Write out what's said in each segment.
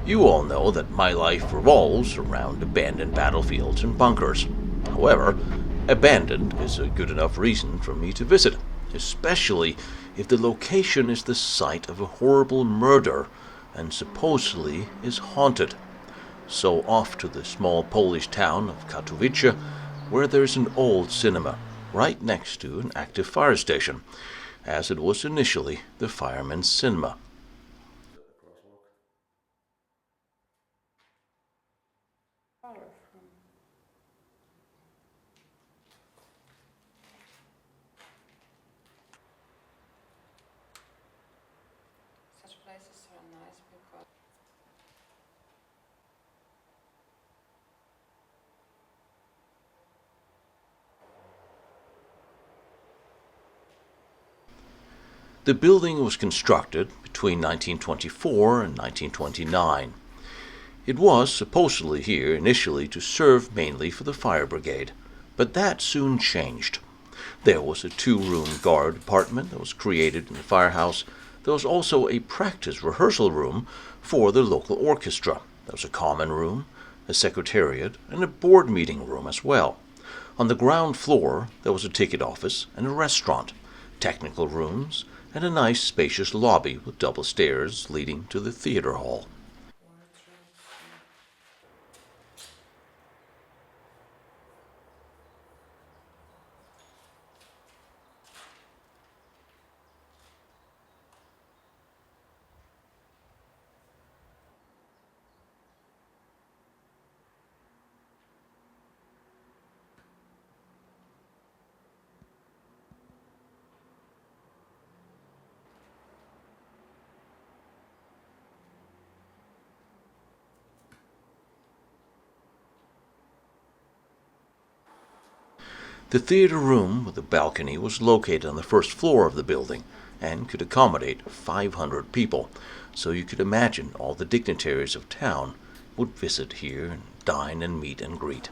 You all know that my life revolves around abandoned battlefields and bunkers. However, abandoned is a good enough reason for me to visit, especially if the location is the site of a horrible murder and supposedly is haunted. So off to the small Polish town of Katowice, where there's an old cinema right next to an active fire station, as it was initially the firemen's cinema. Such places are nice because The building was constructed between 1924 and 1929. It was supposedly here initially to serve mainly for the fire brigade, but that soon changed. There was a two-room guard department that was created in the firehouse. There was also a practice rehearsal room for the local orchestra. There was a common room, a secretariat, and a board meeting room as well. On the ground floor, there was a ticket office and a restaurant, technical rooms, and a nice spacious lobby with double stairs leading to the theater hall. The theater room with a balcony was located on the first floor of the building and could accommodate 500 people, so you could imagine all the dignitaries of town would visit here and dine and meet and greet.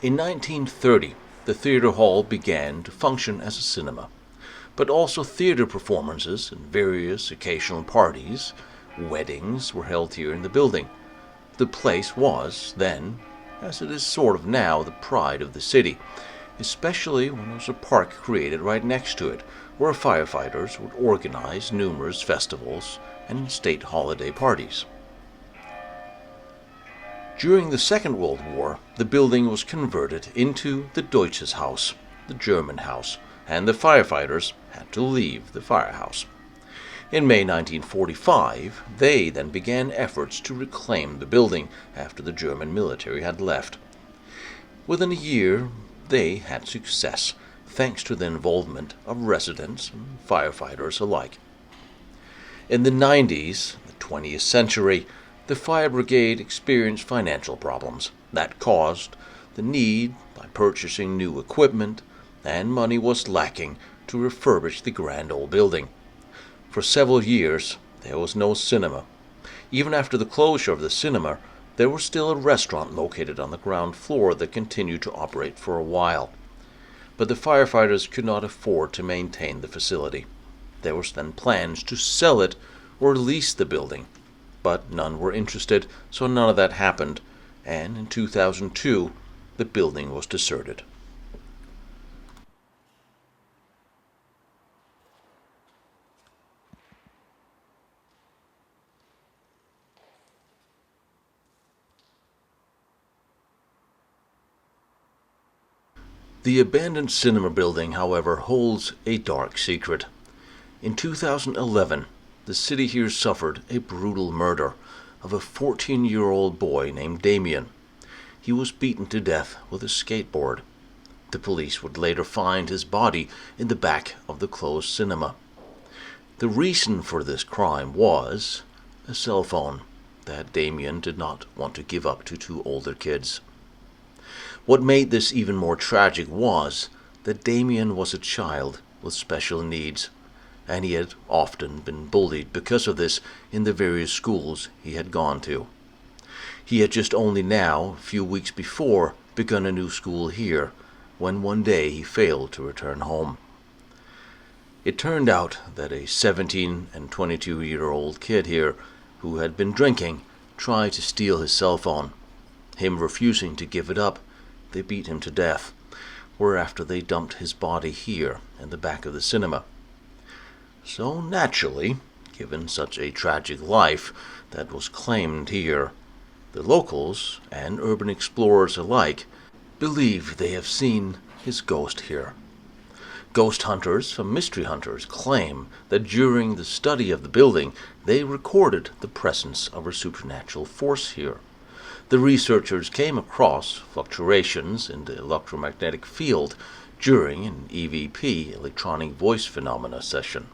In 1930, the theater hall began to function as a cinema, but also theater performances and various occasional parties, weddings were held here in the building. The place was, then, as it is sort of now, the pride of the city, especially when there was a park created right next to it, where firefighters would organize numerous festivals and state holiday parties. During the Second World War, the building was converted into the Deutsches Haus, the German house, and the firefighters had to leave the firehouse. In May 1945, they then began efforts to reclaim the building after the German military had left. Within a year, they had success, thanks to the involvement of residents and firefighters alike. In the 90s, the 20th century, the fire brigade experienced financial problems that caused the need by purchasing new equipment, and money was lacking to refurbish the grand old building. For several years, there was no cinema. Even after the closure of the cinema, there was still a restaurant located on the ground floor that continued to operate for a while. But the firefighters could not afford to maintain the facility. There was then plans to sell it or lease the building, but none were interested, so none of that happened, and in 2002, the building was deserted. The abandoned cinema building, however, holds a dark secret. In 2011, the city here suffered a brutal murder of a 14-year-old boy named Damien. He was beaten to death with a skateboard. The police would later find his body in the back of the closed cinema. The reason for this crime was a cell phone that Damien did not want to give up to two older kids. What made this even more tragic was that Damien was a child with special needs, and he had often been bullied because of this in the various schools he had gone to. He had just only now, a few weeks before, begun a new school here, when one day he failed to return home. It turned out that a 17 and 22-year-old kid here who had been drinking, tried to steal his cell phone. Him refusing to give it up, they beat him to death, whereafter they dumped his body here in the back of the cinema. So naturally, given such a tragic life that was claimed here, the locals and urban explorers alike believe they have seen his ghost here. Ghost hunters and mystery hunters claim that during the study of the building, they recorded the presence of a supernatural force here. The researchers came across fluctuations in the electromagnetic field during an EVP, electronic voice phenomena session,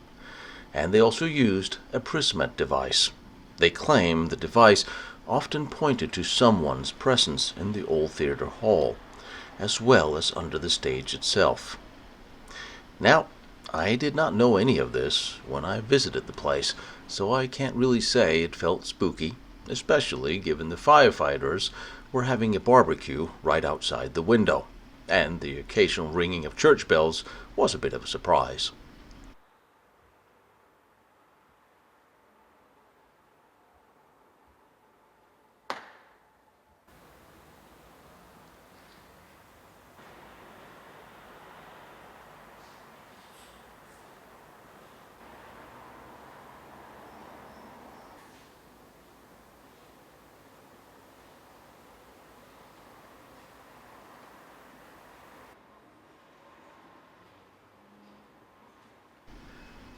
and they also used a Prismet device. They claim the device often pointed to someone's presence in the old theater hall, as well as under the stage itself. Now, I did not know any of this when I visited the place, so I can't really say it felt spooky, especially given the firefighters were having a barbecue right outside the window, and the occasional ringing of church bells was a bit of a surprise.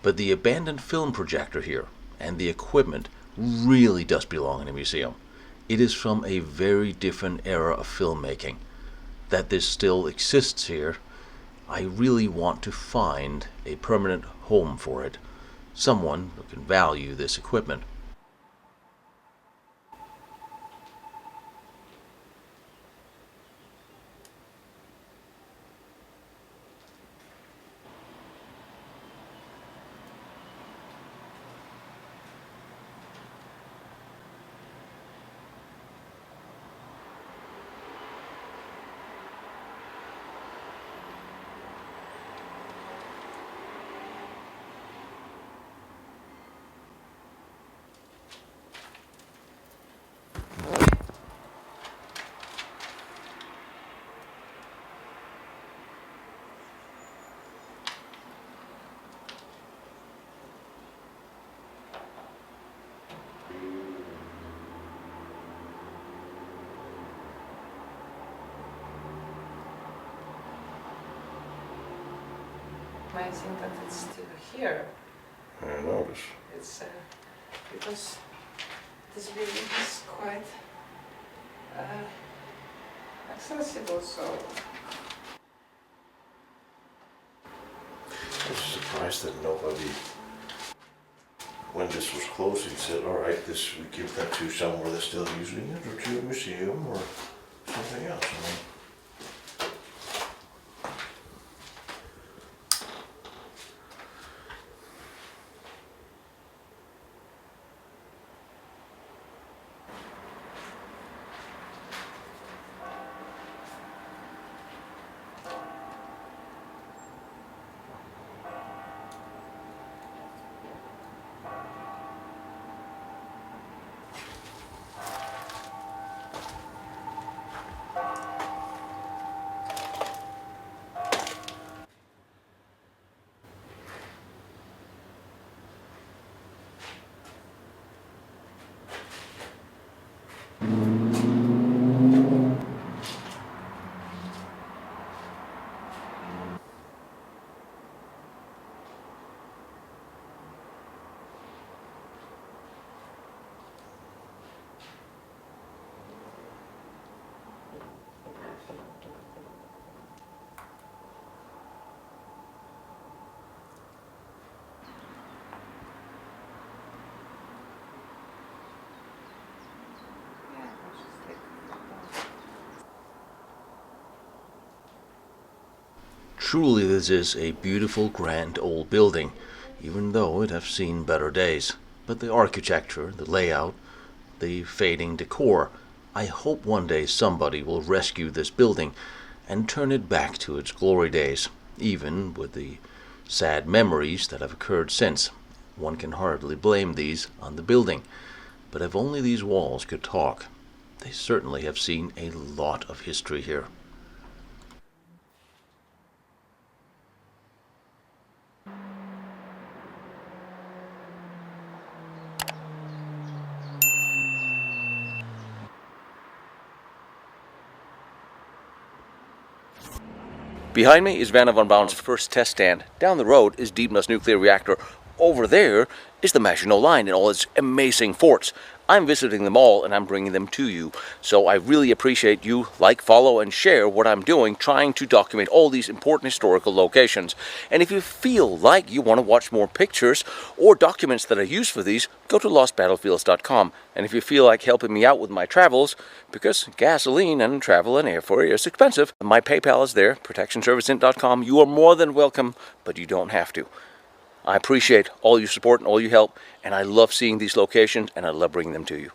But the abandoned film projector here and the equipment really does belong in a museum. It is from a very different era of filmmaking. That this still exists here, I really want to find a permanent home for it. Someone who can value this equipment. Amazing that it's still here. I notice. It's because this building is quite accessible, so I was surprised that nobody, when this was closing, said, all right, this we give that to somewhere that's still using it, or to a museum, or something else. I mean, yeah, I'll just take a photo. Truly this is a beautiful, grand old building, even though it have seen better days. But the architecture, the layout, the fading decor, I hope one day somebody will rescue this building and turn it back to its glory days, even with the sad memories that have occurred since. One can hardly blame these on the building. But if only these walls could talk, they certainly have seen a lot of history here. Behind me is Werner von Braun's first test stand. Down the road is Diebner's nuclear reactor. Over there is the Maginot Line and all its amazing forts. I'm visiting them all and I'm bringing them to you. So I really appreciate you like, follow, and share what I'm doing, trying to document all these important historical locations. And if you feel like you want to watch more pictures or documents that I use for these, go to lostbattlefields.com. And if you feel like helping me out with my travels, because gasoline and travel and airfare is expensive, my PayPal is there, protectionserviceint.com. You are more than welcome, but you don't have to. I appreciate all your support and all your help, and I love seeing these locations, and I love bringing them to you.